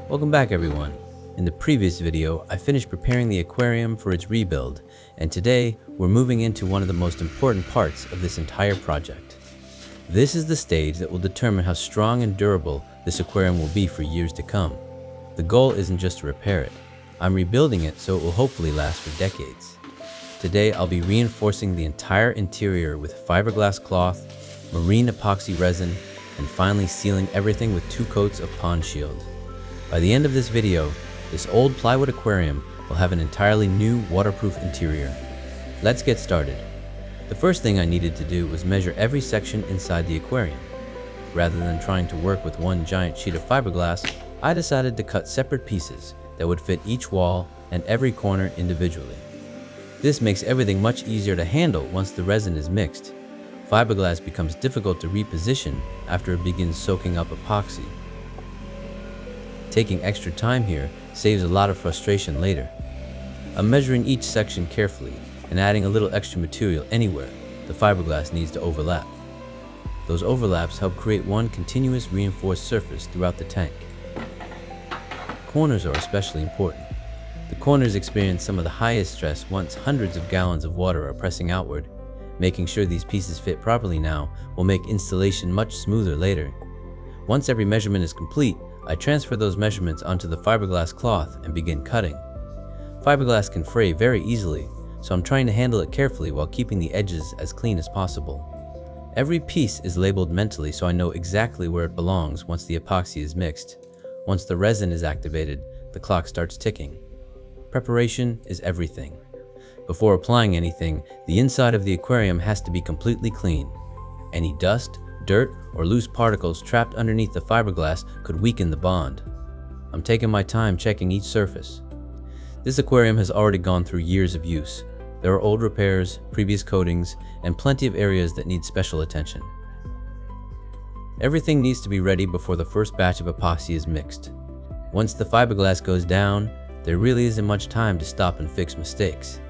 Welcome back, everyone. In the previous video, I finished preparing the aquarium for its rebuild, and today we're moving into one of the most important parts of this entire project. This is the stage that will determine how strong and durable this aquarium will be for years to come. The goal isn't just to repair it. I'm rebuilding it so it will hopefully last for decades. Today I'll be reinforcing the entire interior with fiberglass cloth, marine epoxy resin, and finally sealing everything with 2 coats of pond shield. By the end of this video, this old plywood aquarium will have an entirely new waterproof interior. Let's get started. The first thing I needed to do was measure every section inside the aquarium. Rather than trying to work with one giant sheet of fiberglass, I decided to cut separate pieces that would fit each wall and every corner individually. This makes everything much easier to handle once the resin is mixed. Fiberglass becomes difficult to reposition after it begins soaking up epoxy. Taking extra time here saves a lot of frustration later. I'm measuring each section carefully and adding a little extra material anywhere the fiberglass needs to overlap. Those overlaps help create one continuous reinforced surface throughout the tank. Corners are especially important. The corners experience some of the highest stress once hundreds of gallons of water are pressing outward. Making sure these pieces fit properly now will make installation much smoother later. Once every measurement is complete, I transfer those measurements onto the fiberglass cloth and begin cutting. Fiberglass can fray very easily, so I'm trying to handle it carefully while keeping the edges as clean as possible. Every piece is labeled mentally so I know exactly where it belongs once the epoxy is mixed. Once the resin is activated, the clock starts ticking. Preparation is everything. Before applying anything, the inside of the aquarium has to be completely clean. Any dust, dirt, or loose particles trapped underneath the fiberglass could weaken the bond. I'm taking my time checking each surface. This aquarium has already gone through years of use. There are old repairs, previous coatings, and plenty of areas that need special attention. Everything needs to be ready before the first batch of epoxy is mixed. Once the fiberglass goes down, there really isn't much time to stop and fix mistakes.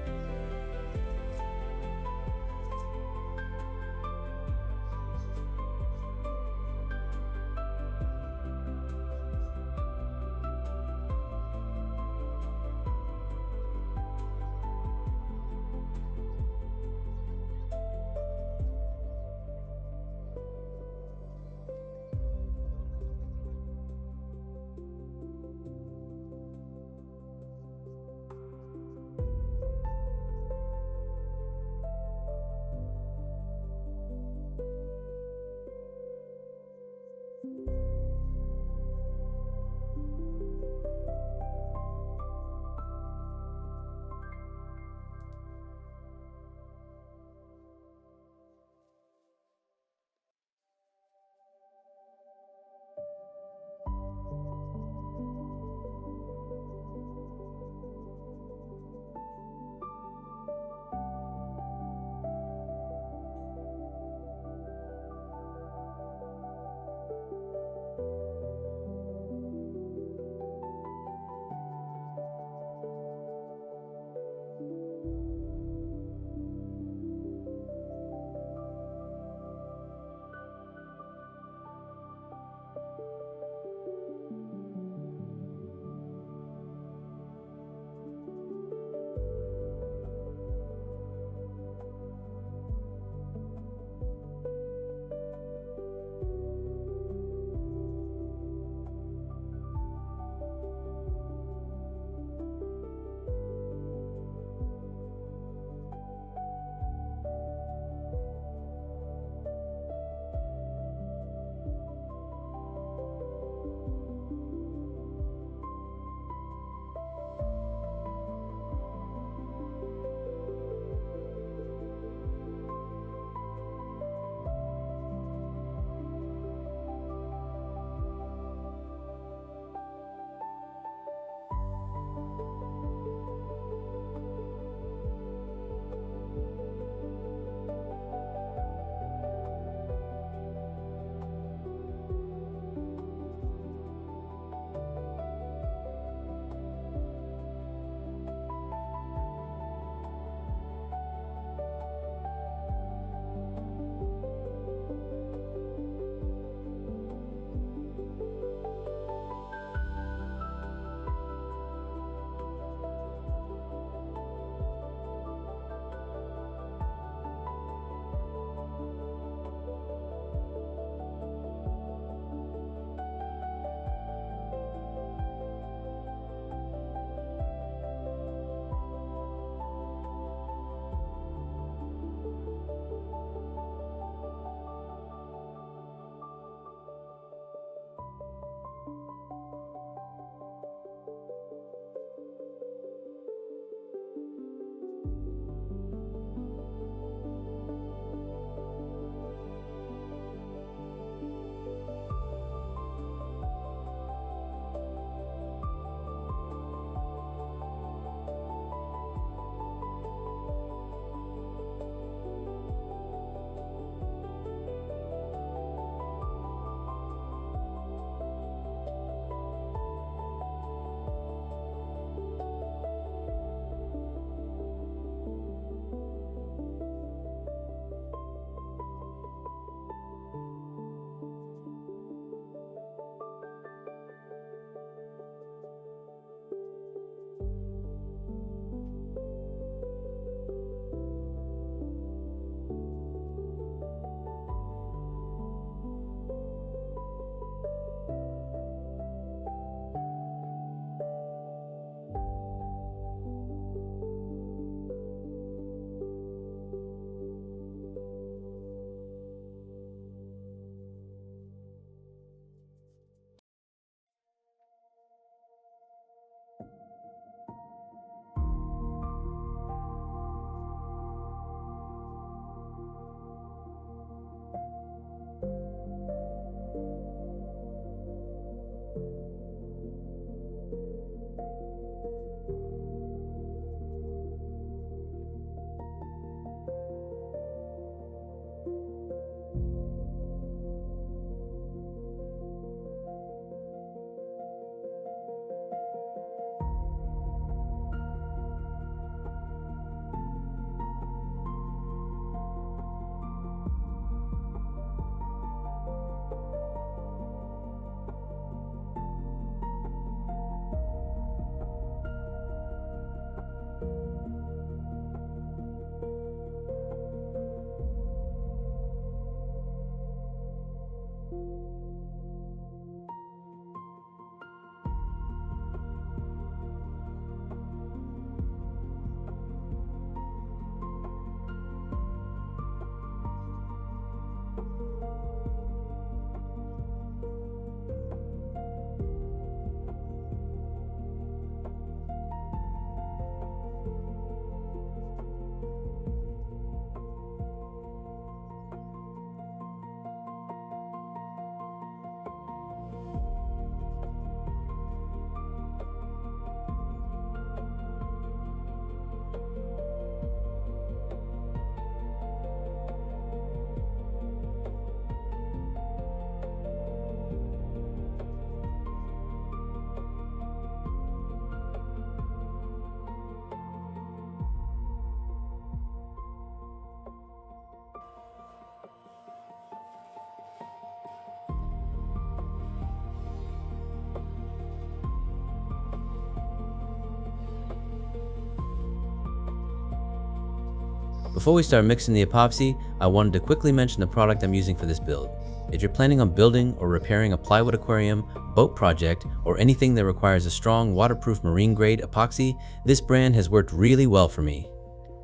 Before we start mixing the epoxy, I wanted to quickly mention the product I'm using for this build. If you're planning on building or repairing a plywood aquarium, boat project, or anything that requires a strong waterproof marine grade epoxy, this brand has worked really well for me.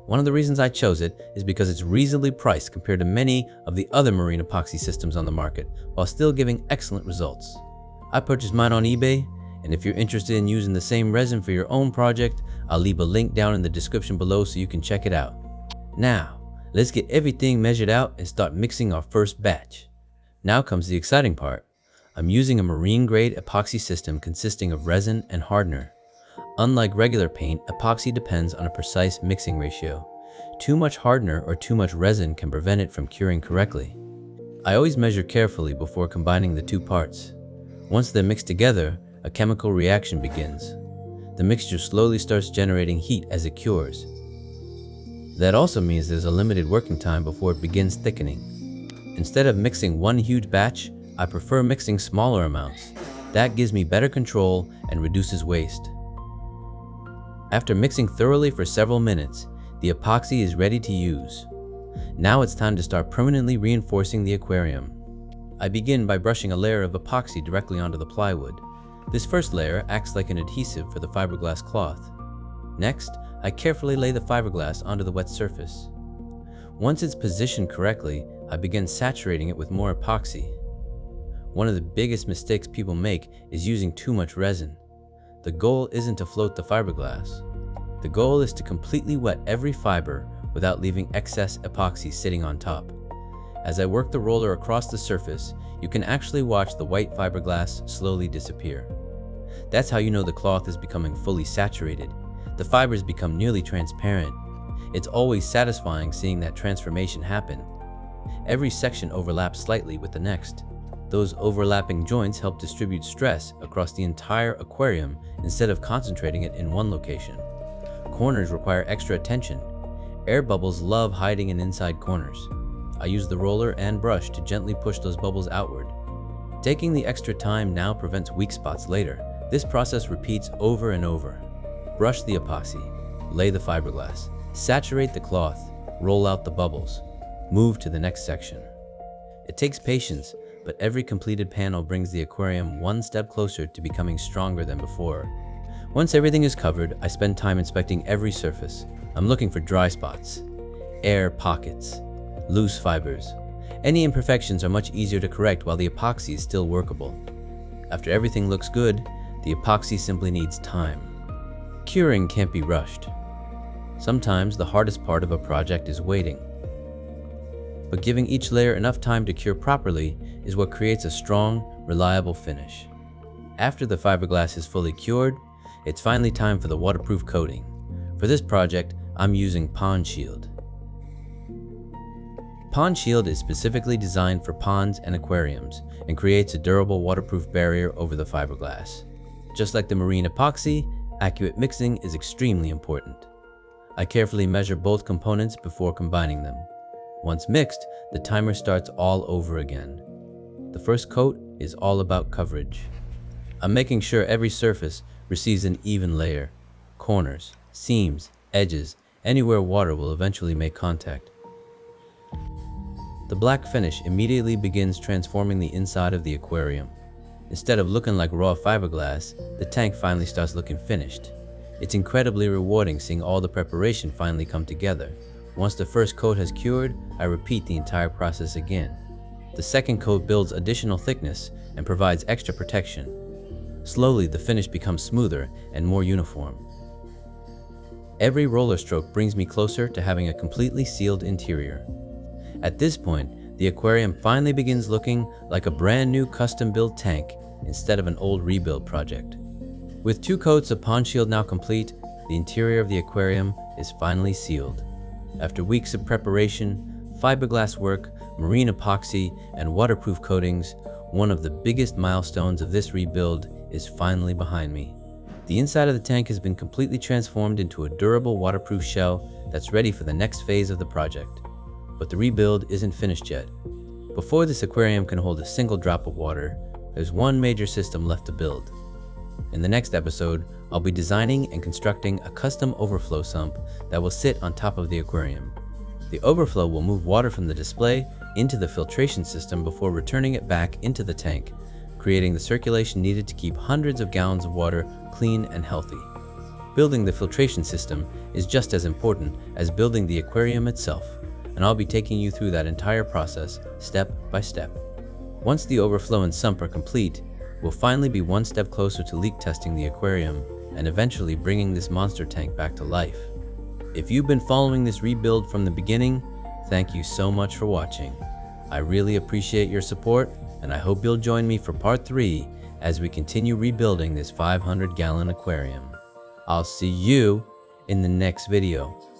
One of the reasons I chose it is because it's reasonably priced compared to many of the other marine epoxy systems on the market, while still giving excellent results. I purchased mine on eBay, and if you're interested in using the same resin for your own project, I'll leave a link down in the description below so you can check it out. Now, let's get everything measured out and start mixing our first batch. Now comes the exciting part. I'm using a marine grade epoxy system consisting of resin and hardener. Unlike regular paint, epoxy depends on a precise mixing ratio. Too much hardener or too much resin can prevent it from curing correctly. I always measure carefully before combining the two parts. Once they're mixed together, a chemical reaction begins. The mixture slowly starts generating heat as it cures. That also means there's a limited working time before it begins thickening. Instead of mixing one huge batch, I prefer mixing smaller amounts. That gives me better control and reduces waste. After mixing thoroughly for several minutes, the epoxy is ready to use. Now it's time to start permanently reinforcing the aquarium. I begin by brushing a layer of epoxy directly onto the plywood. This first layer acts like an adhesive for the fiberglass cloth. Next, I carefully lay the fiberglass onto the wet surface. Once it's positioned correctly, I begin saturating it with more epoxy. One of the biggest mistakes people make is using too much resin. The goal isn't to float the fiberglass. The goal is to completely wet every fiber without leaving excess epoxy sitting on top. As I work the roller across the surface, you can actually watch the white fiberglass slowly disappear. That's how you know the cloth is becoming fully saturated. The fibers become nearly transparent. It's always satisfying seeing that transformation happen. Every section overlaps slightly with the next. Those overlapping joints help distribute stress across the entire aquarium instead of concentrating it in one location. Corners require extra attention. Air bubbles love hiding in inside corners. I use the roller and brush to gently push those bubbles outward. Taking the extra time now prevents weak spots later. This process repeats over and over. Brush the epoxy, lay the fiberglass, saturate the cloth, roll out the bubbles, move to the next section. It takes patience, but every completed panel brings the aquarium one step closer to becoming stronger than before. Once everything is covered, I spend time inspecting every surface. I'm looking for dry spots, air pockets, loose fibers. Any imperfections are much easier to correct while the epoxy is still workable. After everything looks good, the epoxy simply needs time. Curing can't be rushed. Sometimes the hardest part of a project is waiting. But giving each layer enough time to cure properly is what creates a strong, reliable finish. After the fiberglass is fully cured, it's finally time for the waterproof coating. For this project, I'm using Pond Shield. Pond Shield is specifically designed for ponds and aquariums and creates a durable waterproof barrier over the fiberglass. Just like the marine epoxy, accurate mixing is extremely important. I carefully measure both components before combining them. Once mixed, the timer starts all over again. The first coat is all about coverage. I'm making sure every surface receives an even layer. Corners, seams, edges, anywhere water will eventually make contact. The black finish immediately begins transforming the inside of the aquarium. Instead of looking like raw fiberglass, the tank finally starts looking finished. It's incredibly rewarding seeing all the preparation finally come together. Once the first coat has cured, I repeat the entire process again. The second coat builds additional thickness and provides extra protection. Slowly, the finish becomes smoother and more uniform. Every roller stroke brings me closer to having a completely sealed interior. At this point, the aquarium finally begins looking like a brand new custom-built tank instead of an old rebuild project. With 2 coats of Pond Shield now complete, the interior of the aquarium is finally sealed. After weeks of preparation, fiberglass work, marine epoxy, and waterproof coatings, one of the biggest milestones of this rebuild is finally behind me. The inside of the tank has been completely transformed into a durable waterproof shell that's ready for the next phase of the project. But the rebuild isn't finished yet. Before this aquarium can hold a single drop of water, there's one major system left to build. In the next episode, I'll be designing and constructing a custom overflow sump that will sit on top of the aquarium. The overflow will move water from the display into the filtration system before returning it back into the tank, creating the circulation needed to keep hundreds of gallons of water clean and healthy. Building the filtration system is just as important as building the aquarium itself, and I'll be taking you through that entire process step by step. Once the overflow and sump are complete, we'll finally be one step closer to leak testing the aquarium and eventually bringing this monster tank back to life. If you've been following this rebuild from the beginning, thank you so much for watching. I really appreciate your support, and I hope you'll join me for part 3 as we continue rebuilding this 500-gallon aquarium. I'll see you in the next video.